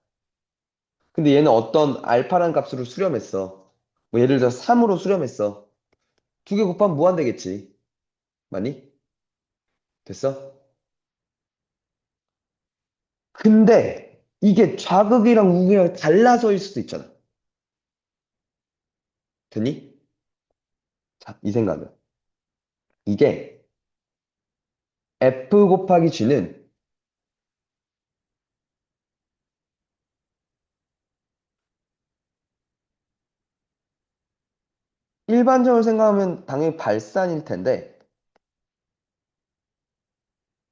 A: 근데 얘는 어떤 알파란 값으로 수렴했어. 뭐 예를 들어 3으로 수렴했어. 두 개 곱하면 무한대겠지. 맞니? 됐어? 근데 이게 좌극이랑 우극이랑 달라서일 수도 있잖아. 됐니? 자, 이 생각은. 이게 F 곱하기 G는 일반적으로 생각하면 당연히 발산일 텐데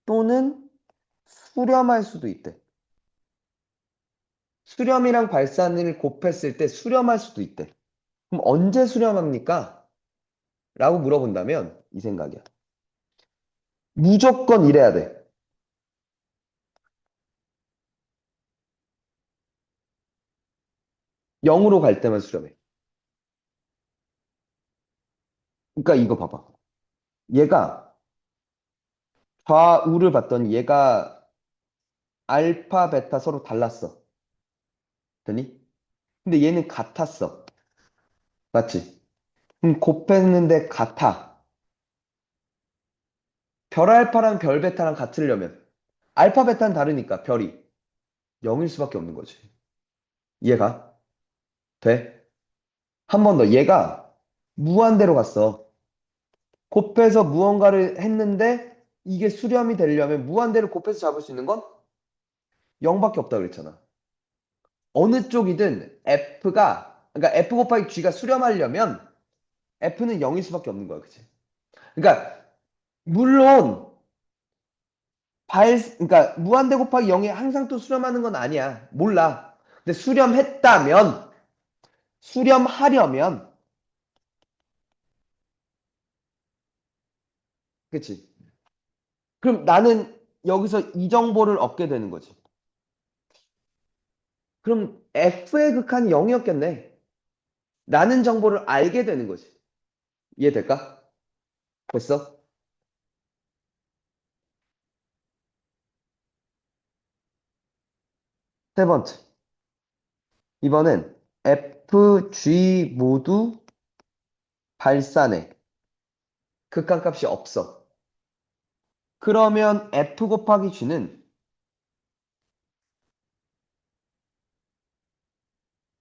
A: 또는 수렴할 수도 있대. 수렴이랑 발산을 곱했을 때 수렴할 수도 있대. 그럼 언제 수렴합니까? 라고 물어본다면 이 생각이야. 무조건 이래야 돼. 0으로 갈 때만 수렴해. 그러니까 이거 봐봐. 얘가 좌우를 봤더니 얘가 알파, 베타 서로 달랐어. 되니? 근데 얘는 같았어. 맞지? 그럼 곱했는데 같아. 별 알파랑 별 베타랑 같으려면 알파, 베타는 다르니까 별이 0일 수밖에 없는 거지. 이해가? 돼? 한 번 더. 얘가 무한대로 갔어. 곱해서 무언가를 했는데 이게 수렴이 되려면 무한대로 곱해서 잡을 수 있는 건 0밖에 없다 그랬잖아. 어느 쪽이든 그러니까 F 곱하기 G가 수렴하려면 F는 0일 수밖에 없는 거야. 그치? 그러니까, 물론, 그러니까 무한대 곱하기 0이 항상 또 수렴하는 건 아니야. 몰라. 근데 수렴하려면, 그치? 그럼 나는 여기서 이 정보를 얻게 되는 거지. 그럼 F의 극한이 0이었겠네. 라는 정보를 알게 되는 거지. 이해될까? 됐어? 세 번째. 이번엔 F, G 모두 발산해. 극한값이 없어. 그러면 F 곱하기 G는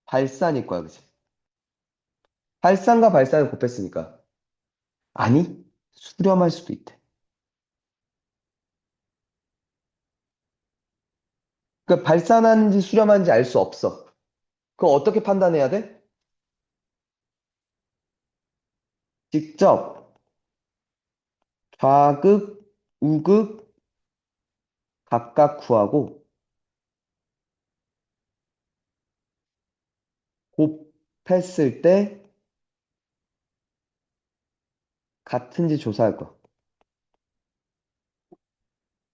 A: 발산일 거야, 그치? 발산과 발산을 곱했으니까. 아니, 수렴할 수도 있대. 그러니까 발산하는지 수렴하는지 알 수 없어. 그거 어떻게 판단해야 돼? 직접 좌극, 우극 각각 구하고 곱했을 때 같은지 조사할 거야.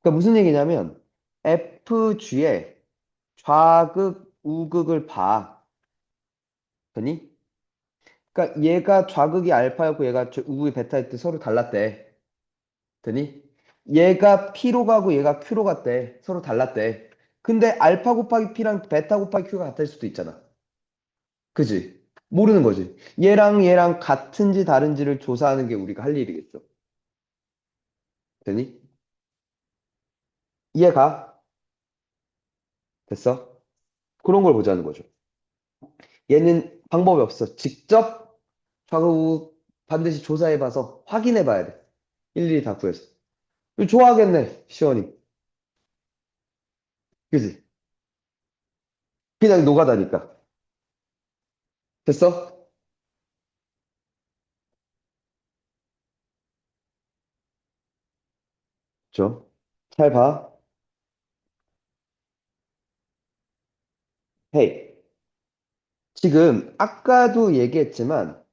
A: 그러니까 무슨 얘기냐면 FG에 좌극, 우극을 봐. 되니? 그러니까 얘가 좌극이 알파였고 얘가 우극이 베타일 때 서로 달랐대. 되니? 얘가 P로 가고 얘가 Q로 갔대. 서로 달랐대. 근데 알파 곱하기 P랑 베타 곱하기 Q가 같을 수도 있잖아. 그지? 모르는 거지. 얘랑 같은지 다른지를 조사하는 게 우리가 할 일이겠죠. 되니? 이해가? 됐어? 그런 걸 보자는 거죠. 얘는 방법이 없어. 직접 좌우 반드시 조사해봐서 확인해봐야 돼. 일일이 다 구해서. 좋아하겠네, 시원이. 그지? 그냥 노가다니까. 됐어? 잘 봐. 헤이. 지금 아까도 얘기했지만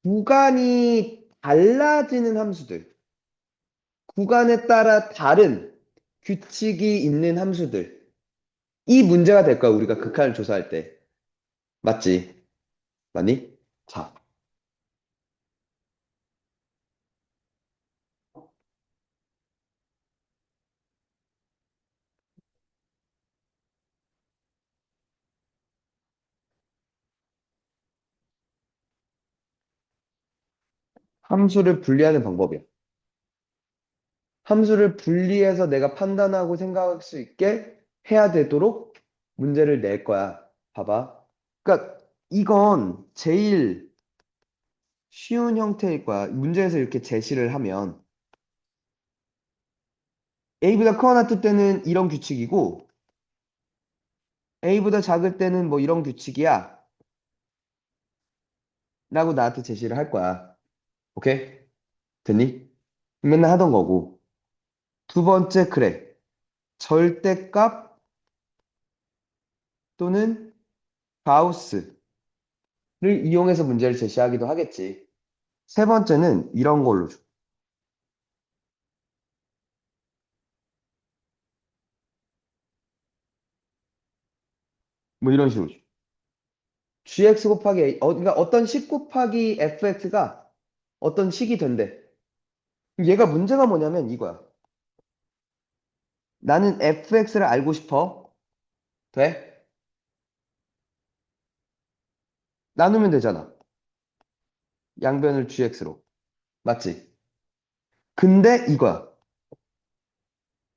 A: 구간이 달라지는 함수들, 구간에 따라 다른 규칙이 있는 함수들. 이 문제가 될 거야, 우리가 극한을 조사할 때. 맞지? 맞니? 자, 함수를 분리하는 방법이야. 함수를 분리해서 내가 판단하고 생각할 수 있게 해야 되도록 문제를 낼 거야. 봐봐. 그러니까 이건 제일 쉬운 형태일 거야. 문제에서 이렇게 제시를 하면 A보다 크거나 같을 때는 이런 규칙이고 A보다 작을 때는 뭐 이런 규칙이야. 라고 나한테 제시를 할 거야. 오케이? 됐니? 맨날 하던 거고. 두 번째, 그래. 절대값 또는 가우스를 이용해서 문제를 제시하기도 하겠지. 세 번째는 이런 걸로 줘. 뭐 이런 식으로 줘. gx 곱하기 a, 그러니까 어떤 식 곱하기 fx가 어떤 식이 된대. 얘가 문제가 뭐냐면 이거야. 나는 fx를 알고 싶어. 돼? 나누면 되잖아. 양변을 gx로. 맞지? 근데 이거야.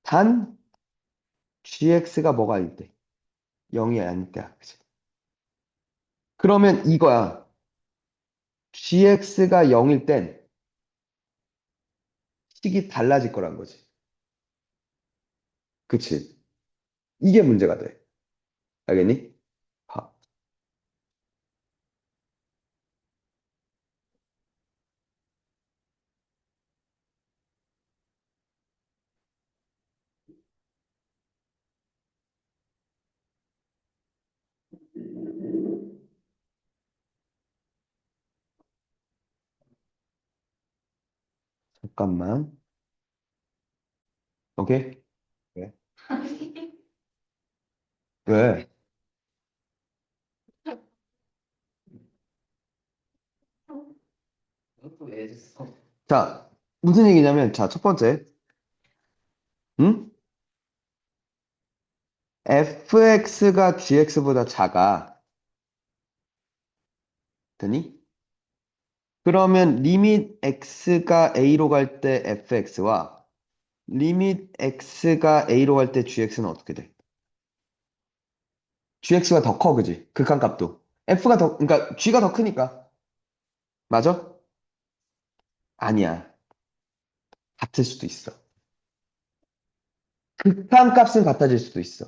A: 단 gx가 뭐가 아닐 때. 0이 아닐 때야. 그치? 그러면 이거야. gx가 0일 땐 식이 달라질 거란 거지. 그치? 이게 문제가 돼. 알겠니? 봐. 잠깐만. 오케이? 왜? 왜?
B: 이것도 왜 했어?
A: 자, 무슨 얘기냐면, 자, 첫 번째. 응? fx가 gx보다 작아. 되니? 그러면 리밋 x가 a로 갈 때 fx와 리밋 x가 a로 갈 때 gx는 어떻게 돼? gx가 더 커, 그지? 극한값도. f가 더, 그러니까 g가 더 크니까. 맞아? 아니야. 같을 수도 있어. 극한값은 같아질 수도 있어.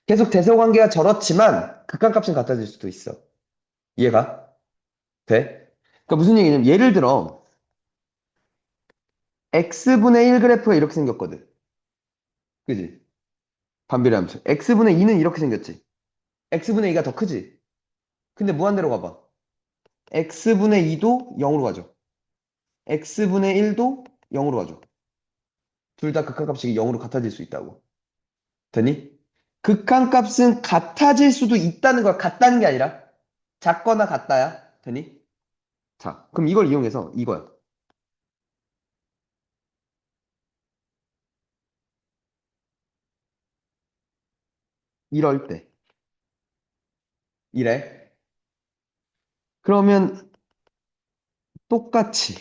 A: 계속 대소관계가 저렇지만 극한값은 같아질 수도 있어. 이해가? 돼? 그러니까 무슨 얘기냐면 예를 들어 x분의 1 그래프가 이렇게 생겼거든. 그지? 반비례함수. x분의 2는 이렇게 생겼지. x분의 2가 더 크지? 근데 무한대로 가봐. x분의 2도 0으로 가죠. x분의 1도 0으로 가죠. 둘 다 극한값이 0으로 같아질 수 있다고. 되니? 극한값은 같아질 수도 있다는 걸 같다는 게 아니라 작거나 같다야. 되니? 자, 그럼 이걸 이용해서 이거야. 이럴 때. 이래. 그러면 똑같이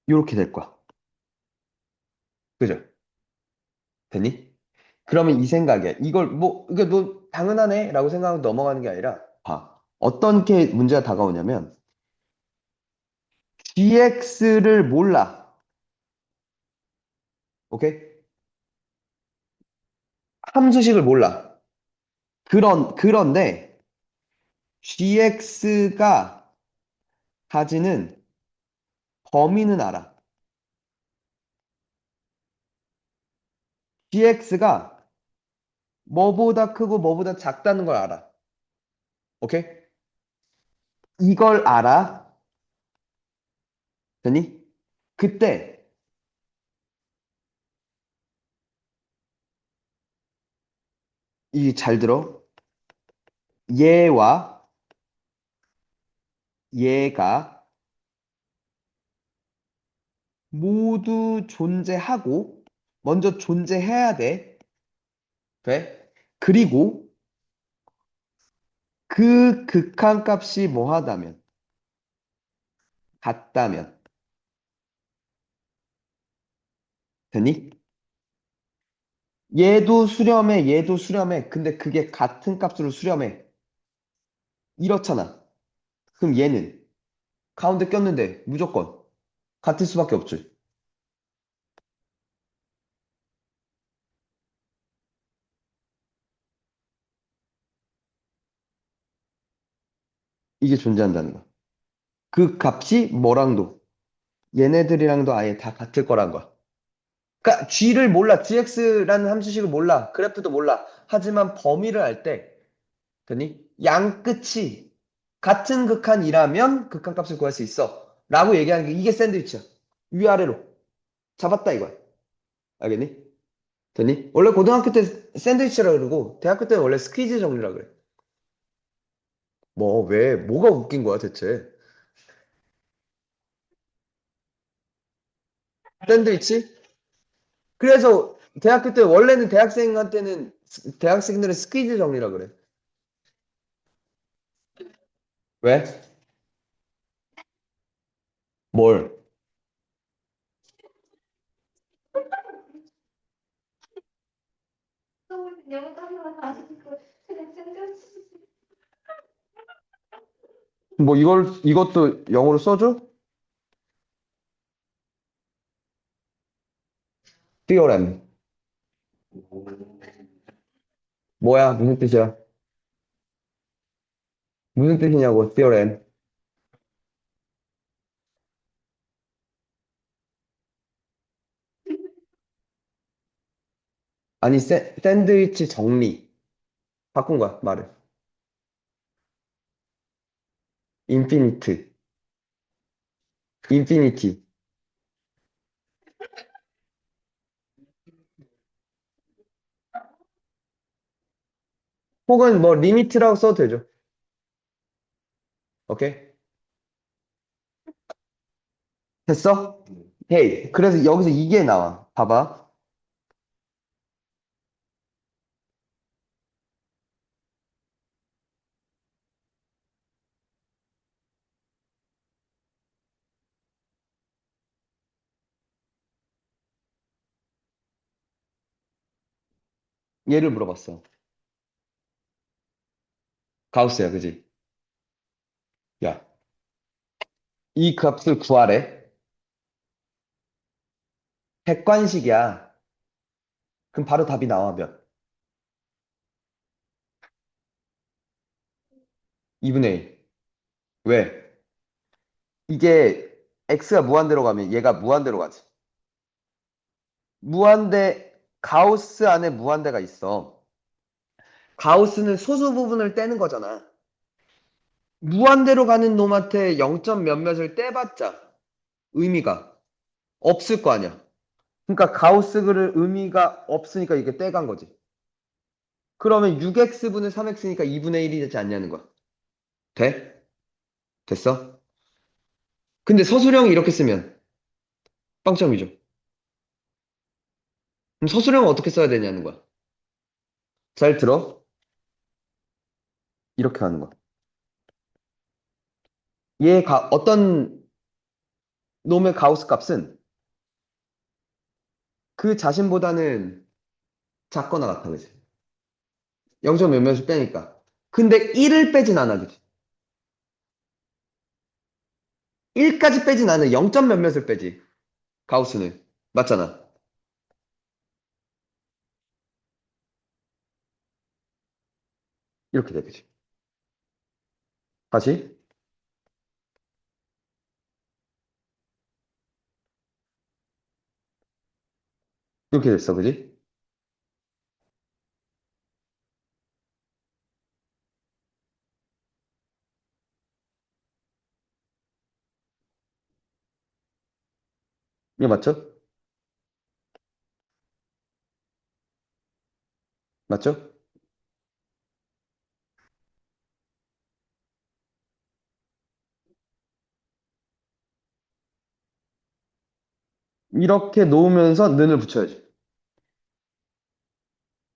A: 이렇게 될 거야. 그죠? 되니? 그러면 이 생각에 이걸 뭐 이게 너 당연하네 라고 생각하고 넘어가는 게 아니라 봐. 어떤 게 문제가 다가오냐면 gx를 몰라. 오케이? 함수식을 몰라. 그런데 gx가 가지는 범위는 알아. gx가 뭐보다 크고 뭐보다 작다는 걸 알아. 오케이? 이걸 알아. 되니? 그때 이 잘 들어. 얘와 얘가 모두 존재하고 먼저 존재해야 돼. 돼? 그리고 그 극한값이 뭐 하다면, 같다면, 되니? 얘도 수렴해, 얘도 수렴해. 근데 그게 같은 값으로 수렴해. 이렇잖아. 그럼 얘는 가운데 꼈는데 무조건 같을 수밖에 없지. 이게 존재한다는 거야. 그 값이 뭐랑도, 얘네들이랑도 아예 다 같을 거란 거야. 그러니까 g를 몰라, gx라는 함수식을 몰라, 그래프도 몰라. 하지만 범위를 알 때, 되니? 양 끝이 같은 극한이라면 극한값을 구할 수 있어. 라고 얘기하는 게 이게 샌드위치야. 위아래로. 잡았다 이거야. 알겠니? 되니? 원래 고등학교 때 샌드위치라 그러고 대학교 때는 원래 스퀴즈 정리라 그래. 뭐, 왜, 뭐가 웃긴 거야 대체? 샌드위치? 그래서 대학교 때 원래는 대학생한테는 대학생들은 스퀴즈 정리라 그래. 왜? 뭘? 뭐 이것도 영어로 써줘? theorem. 뭐야? 무슨 뜻이야? 무슨 뜻이냐고, theorem. 아니, 샌드위치 정리. 바꾼 거야, 말을. 인피니트. 인피니티. 혹은 뭐, 리미트라고 써도 되죠. 오케이? 됐어? 헤이. 그래서 여기서 이게 나와. 봐봐. 얘를 물어봤어. 가우스야, 그지? 야, 이 값을 구하래. 백관식이야. 그럼 바로 답이 나와, 몇? 2분의 1. 왜? 이게 x가 무한대로 가면 얘가 무한대로 가지. 가우스 안에 무한대가 있어. 가우스는 소수 부분을 떼는 거잖아. 무한대로 가는 놈한테 0점 몇몇을 떼봤자 의미가 없을 거 아니야. 그러니까 가우스 글 의미가 없으니까 이게 떼간 거지. 그러면 6x분의 3x니까 2분의 1이 되지 않냐는 거야. 돼? 됐어? 근데 서술형이 이렇게 쓰면 빵점이죠. 그럼 서술형은 어떻게 써야 되냐는 거야. 잘 들어? 이렇게 하는 거야. 어떤 놈의 가우스 값은 그 자신보다는 작거나 같아, 그지? 0점 몇몇을 빼니까. 근데 1을 빼진 않아, 그지? 1까지 빼진 않아. 0점 몇몇을 빼지. 가우스는. 맞잖아. 이렇게 돼, 그지? 다시. 이렇게 됐어, 그지? 이게 맞죠? 맞죠? 이렇게 놓으면서 는을 붙여야지.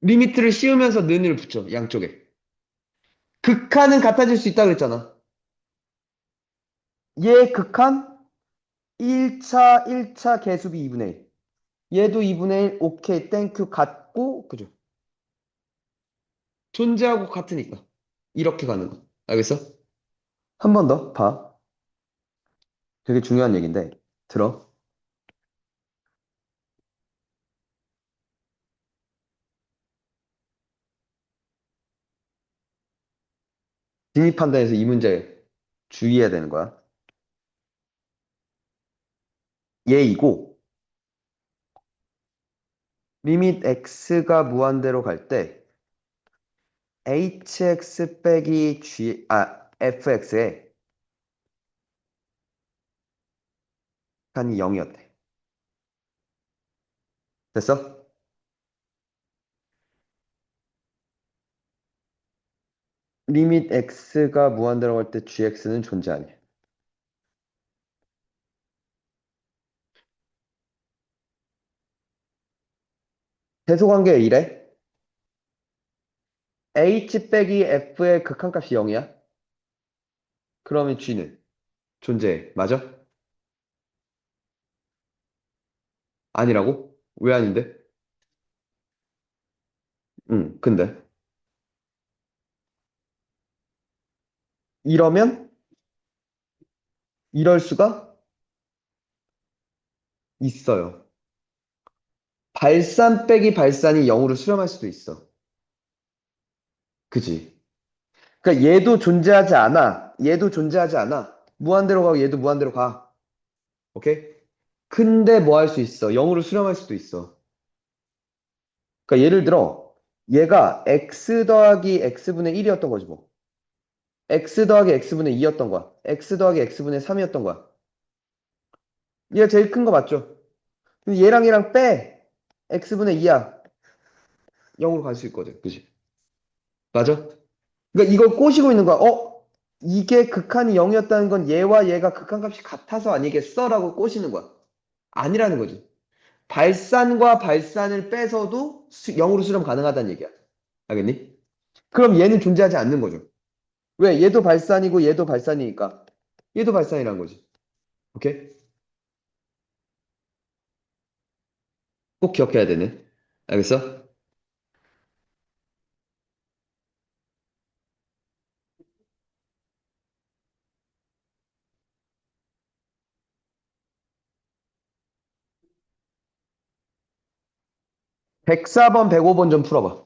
A: 리미트를 씌우면서 는을 붙여, 양쪽에. 극한은 같아질 수 있다 그랬잖아. 얘 극한 1차 개수비 2분의 1. 얘도 2분의 1, 오케이, 땡큐, 같고, 그죠? 존재하고 같으니까. 이렇게 가는 거. 알겠어? 한 번 더 봐. 되게 중요한 얘기인데, 들어. 진입 판단에서 이 문제 주의해야 되는 거야. 얘이고, 리밋 x가 무한대로 갈 때, hx 빼기 fx에 칸이 0이었대. 됐어? 리밋 x가 무한대로 갈 때 gx는 존재 아니야. 대소관계 이래? h 빼기 f의 극한값이 0이야? 그러면 g는 존재해. 맞아? 아니라고? 왜 아닌데? 응, 근데. 이러면 이럴 수가 있어요. 발산 빼기 발산이 0으로 수렴할 수도 있어. 그지? 그러니까 얘도 존재하지 않아. 얘도 존재하지 않아. 무한대로 가고 얘도 무한대로 가. 오케이? 근데 뭐 할 수 있어? 0으로 수렴할 수도 있어. 그러니까 예를 들어 얘가 x 더하기 x분의 1이었던 거지 뭐. x 더하기 x분의 2였던 거야. x 더하기 x분의 3이었던 거야. 얘가 제일 큰 거 맞죠? 근데 얘랑 빼. x분의 2야. 0으로 갈 수 있거든. 그지? 맞아? 그러니까 이걸 꼬시고 있는 거야. 이게 극한이 0이었다는 건 얘와 얘가 극한값이 같아서 아니겠어? 라고 꼬시는 거야. 아니라는 거지. 발산과 발산을 빼서도 0으로 수렴 가능하다는 얘기야. 알겠니? 그럼 얘는 존재하지 않는 거죠. 왜? 얘도 발산이고 얘도 발산이니까. 얘도 발산이라는 거지. 오케이? 꼭 기억해야 되네. 알겠어? 104번, 105번 좀 풀어봐.